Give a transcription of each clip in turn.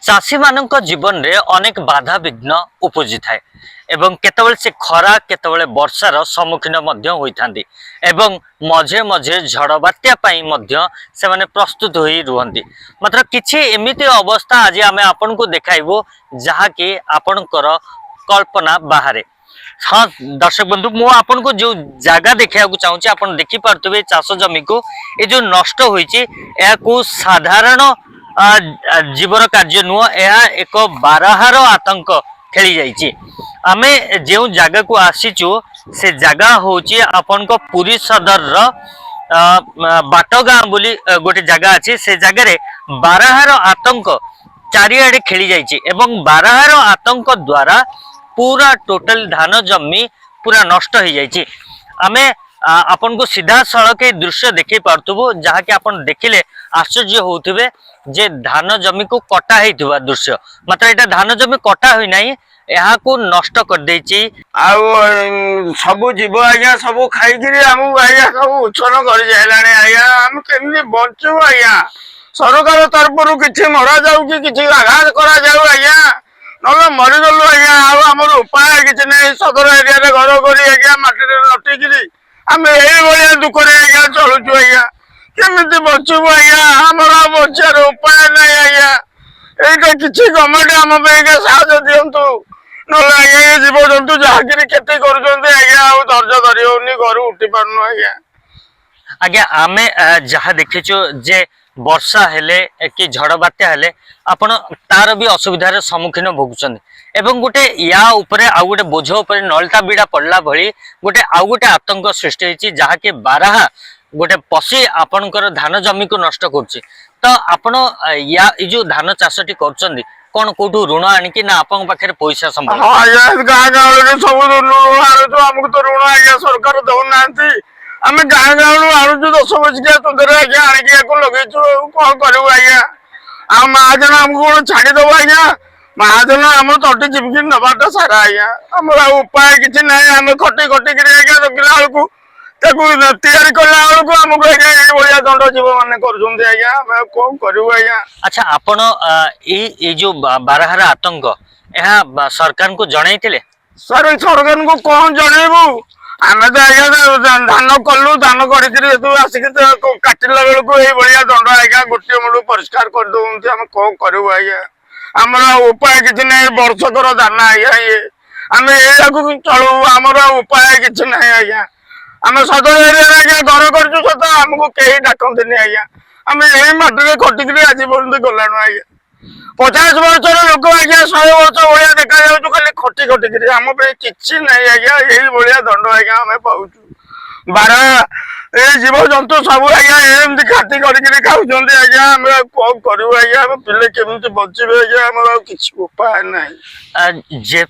चाषी मान जीवन रे अनेक बाधा विघ्न उपजी थाए एवं केतबेले से खरा केतबेले वर्षार सम्मुखीन मध्य होइथांती एवं मझे मझे झड़ बात्या पई मध्य से माने प्रस्तुत होई रुहंती। मात्र किछि एमिति अवस्था आज आमे आपन को देखाइबो जहा कि आपनकर कल्पना बाहरे। हाँ दर्शक बंधु मु आपन को जो जगह देखा चाहूँगी आपन देखि पारथुबे चाष जमी को ये जो नष्ट होइछि को साधारण जीवर कार्य नुह यह एक बारहार आतंक खेली जाइछि। आमे जो जगह को आसीचु से जगह होची आपन को पुरी सदर रो बाटगाँ बोली गोटे जगह अच्छी से जगह रे बारहार आतंक चारिआडे खेली जाइछि एवं बारहार आतंक द्वारा पूरा टोटल धान जमी पूरा नष्ट हो जाइछि। आमे आपन को सीधा सड़क दृश्य देखी पार्थुबो जहा कि आपन देखिले आश्चर्य होउथिबे जे धान जमी को कटा हेइथिबा दृश्य मात्र एटा धान जमी कटा होई नाही यहाँ को नष्ट कर देछि। सब जीव आज्ञा सब खाई आम आज्ञा सब उच्छन कर जाइलाने आज्ञा आम केमि बंचु आज्ञा सरकार तरफ किछि मरा जाऊ कि किछि आघात करा जाऊ आज्ञा ना मरीगलु आज्ञा आमर उपाय किछि नहीं सदर एरिया रे घर करी आज्ञा माटी रे लटिकिरी आम एई भलिया दुख रे आज्ञा चलुचु आज्ञा केमिति बचुबु आज्ञा आमर बचार उपाय नहीं आज्ञा एटा किछि गवर्नमेंट आम पे साहाय्य दियंतु नले आज्ञा जीव जंतु जहागिरी खेती करूछन्ते आज्ञा आ धैर्य धरि होनी घर उठी पारनु आज्ञा। आज्ञा आमे जहा देखिछु जे वर्षा हेले कि झड़ बात्या हेले आपण तार भी असुविधार सम्मुखीन भोगुछन्ते एवं गोटे या उपरे आ गोटे बोझ उपरे नलता बिड़ा पड़ला भली गोटे आ गोटे आतंक सृष्टि होइछि जहा कि बारहा गोटे पशी आपणकर धान जमी को नष्ट करछि। तो आपण या ई जो धान चाषटी करछन्ती कोन कोठू ऋण आनिकी ना आपन पाखे पैसा संभाल गाँ गाँव सब ऋण आनु आमको तो ऋण आज्ञा सरकार दौनाहांती आम गाँ गाँव आणुचु 10 बछिया तुंदर आज्ञा आणिकी लगेचु कौन करू आज्ञा आ महाजन आमको कौन छाड़ीदब आज्ञा महाजन आम तटी चिपकी नबाटा सारा आज्ञा आमर उपाय किसी ना आम खटी खटिक आज्ञा रखला बेलू तैयारी कला बेलू आमको आज्ञा दंड जीव मैंने कर कौन करू आज्ञा। अच्छा आपण ए जो बारहार आतंक यह सरकार को जनइथिले सर सरकार को कौन जनइबू आम तो आज्ञा धान कलु धान आसिक काटिला बेलू ये दंड आज्ञा गोटे मुंड परिष्कार कर दौंती आम कौन करू आज्ञा आमर उपाय किसी ना वर्षकर धान आज्ञा ये आम ये चलू आमर उपाय किसी ना आज्ञा आम सदर एरिया आज्ञा घर करछु सत आमको कहीं डाकती आज्ञा आम यही माटी खटिक आज पर्यटन गलाणु आज्ञा 50 वर्षर लोक आज्ञा 100 वर्ष भाया देखा जाऊँ खाली खटी खटिक आम कि ना आज्ञा यही भाया दंड आज्ञा आम पाचु बारा ये जीव जंतु सब आज्ञा एमती खाती करके खाऊँ आज्ञा आम कौन करूँ आज्ञा पिले केमी बचे आज्ञा आम किसी उपाय ना जे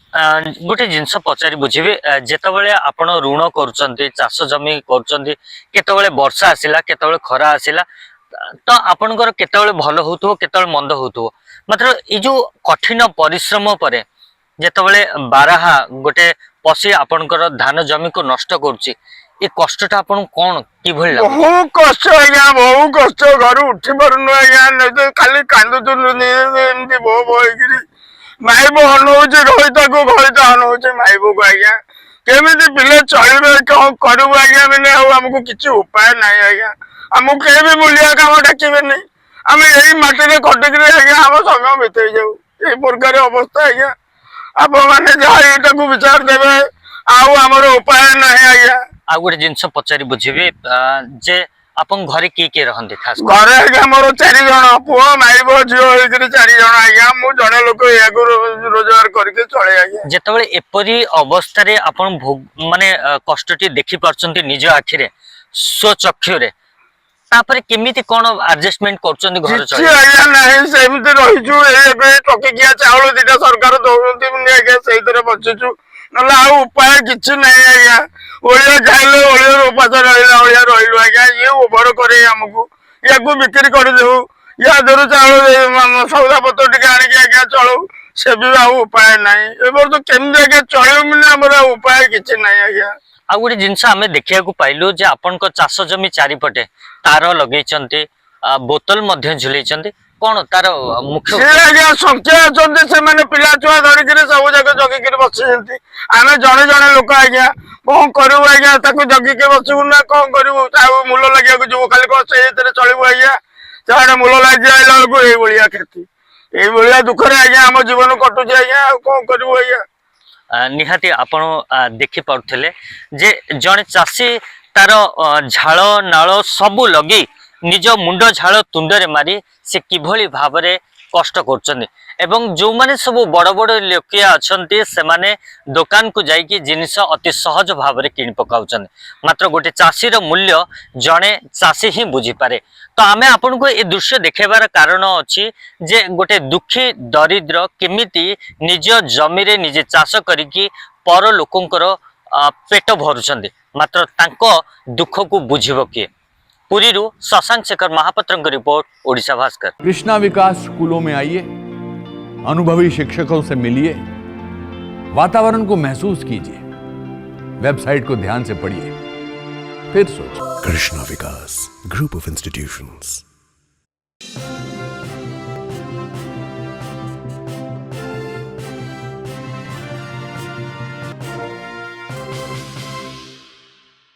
गोटे जिनस पचारि बुझे जेतबेले आपण ऋण करुचंती चाष जमी करुचंती केतबेले वर्षा आसिला केतबेले खरा आसिला तो आपनकर केतबेले भल होतुओ केतबेले मंद होतुओ मात्र ए जो कठिन परिश्रम परे जेतबेले बारहा गोटे पशी आपनकर धान जमी को नष्ट करूची ए कष्टटा आपन कोन कि भल बहुत कष्ट आज्ञा बहुत कष्ट घर उठी पारुनु आज्ञा नहीं तो खाली कांदुचु एमती बो बोइकिरी माइबो हनौचे घइता को घइता हनौचे माइबो को आज्ञा केमिति पिले चलिबे कौन करू आज्ञा मैंने हमको किसी उपाय नहीं आज्ञा आमको कहीं भी मूल्य काम डाकिबे नहीं आम यही माटी खटिक आज्ञा आम समय बिताई जाऊ ये प्रकार अवस्था आज्ञा आप मैंने जहाँ यहाँ विचार देवे आमर उपाय नहीं आज्ञा। आ गोटे जिनस पचारि बुझे जे आपन घरे किए रहते खास घरे आज्ञा मोर 4 जन पुओ माइबो झील होकर 4 जन आज्ञा मु जड़े लोक या रोजगार करके चले आज्ञा जेतबेले एपरी अवस्था रे आपन माने कष्टटी देखि पारछन्ती निज आखिरे स्वचक्षु रे तापर केमिति कोन एडजस्टमेंट करछन्ती घर चले आज्ञा नहीं सेमति रहिजु एबे टकिकिया चावल दिटा सरकार दउनती मुने आज्ञा सेइतरे बचिचु नला आ उपाय किछि नहीं आज्ञा ओलिया खाइले ओलिया उपास रहिला ओलिया रहिलु आज्ञा ये ओभर करे हमको याकू बिक्री कर देऊ या दरु चावल सौदा पत्र टिके आनि के आज्ञा चलू से भी आ उपाय नहीं एबर तो केमि आज्ञा चलू मिने हमर उपाय किछि नहीं आज्ञा। आ गोटे जिनस आमे देखिया को पाइलु जे आपन को चाष जमी चारिपटे तार लगेचंती बोतल मध्य झुलेचंती कौन तार मुख्य ସେ ଆଜ୍ଞା ସଂଖ୍ୟା ଅଛନ୍ତି ସେମାନେ ପିଲା ଛୁଆ ଧରିକିରି ସବୁ ଯାକ ଜଗିକିରି ବସିଛନ୍ତି ଆମେ ଜଣେ ଜଣେ ଲୋକ ଆଜ୍ଞା କଣ କରିବୁ ଆଜ୍ଞା ତାକୁ ଜଗିକି ବସିବୁ ନା କଣ କରିବୁ ଆଉ ମୂଲ ଲାଗିବାକୁ ଯିବୁ ଖାଲି କଣ ସେଇଥିରେ ଚଳିବୁ ଆଜ୍ଞା ସେଆଡେ ମୂଲ ଲାଗି ଆଇଲା ବେଳକୁ ଏଇଭଳିଆ କ୍ଷତି ଏଇଭଳିଆ ଦୁଃଖରେ ଆଜ୍ଞା ଆମ ଜୀବନ କଟୁଛି ଆଜ୍ଞା ଆଉ କଣ କରିବୁ ଆଜ୍ଞା निहाती आपण देखि पारुथिले जे जणे चासी तार झाल नाल सबु लगी निज मुंड झाल तुंडरे मारी से किभली भाबरे कष्ट करछन्ती एवं जो माने सब बड़ बड़ लोकिया अछन्ती से माने दुकान को जाइकी जिनिस अति सहज भाबरे किनि पकाउछन्ती मात्र गोटे चासी रो मूल्य जणे चासी ही बुझी पारे तो आमे आपन को ए दृश्य देखेबार कारण अछि जे गोटे दुखी दरिद्र केमिति निज जमी रे निजे चाष करिकी पर लोकंकर पेट भरुछन्ती मात्र तांको दुख को बुझिबो किए पुरीरू शशांक शेखर महापात्र रिपोर्ट ओडिशा भास्कर। कृष्णा विकास स्कूलों में आइए, अनुभवी शिक्षकों से मिलिए, वातावरण को महसूस कीजिए, वेबसाइट को ध्यान से पढ़िए, फिर सोचिए। Krishna Vikas Group of Institutions.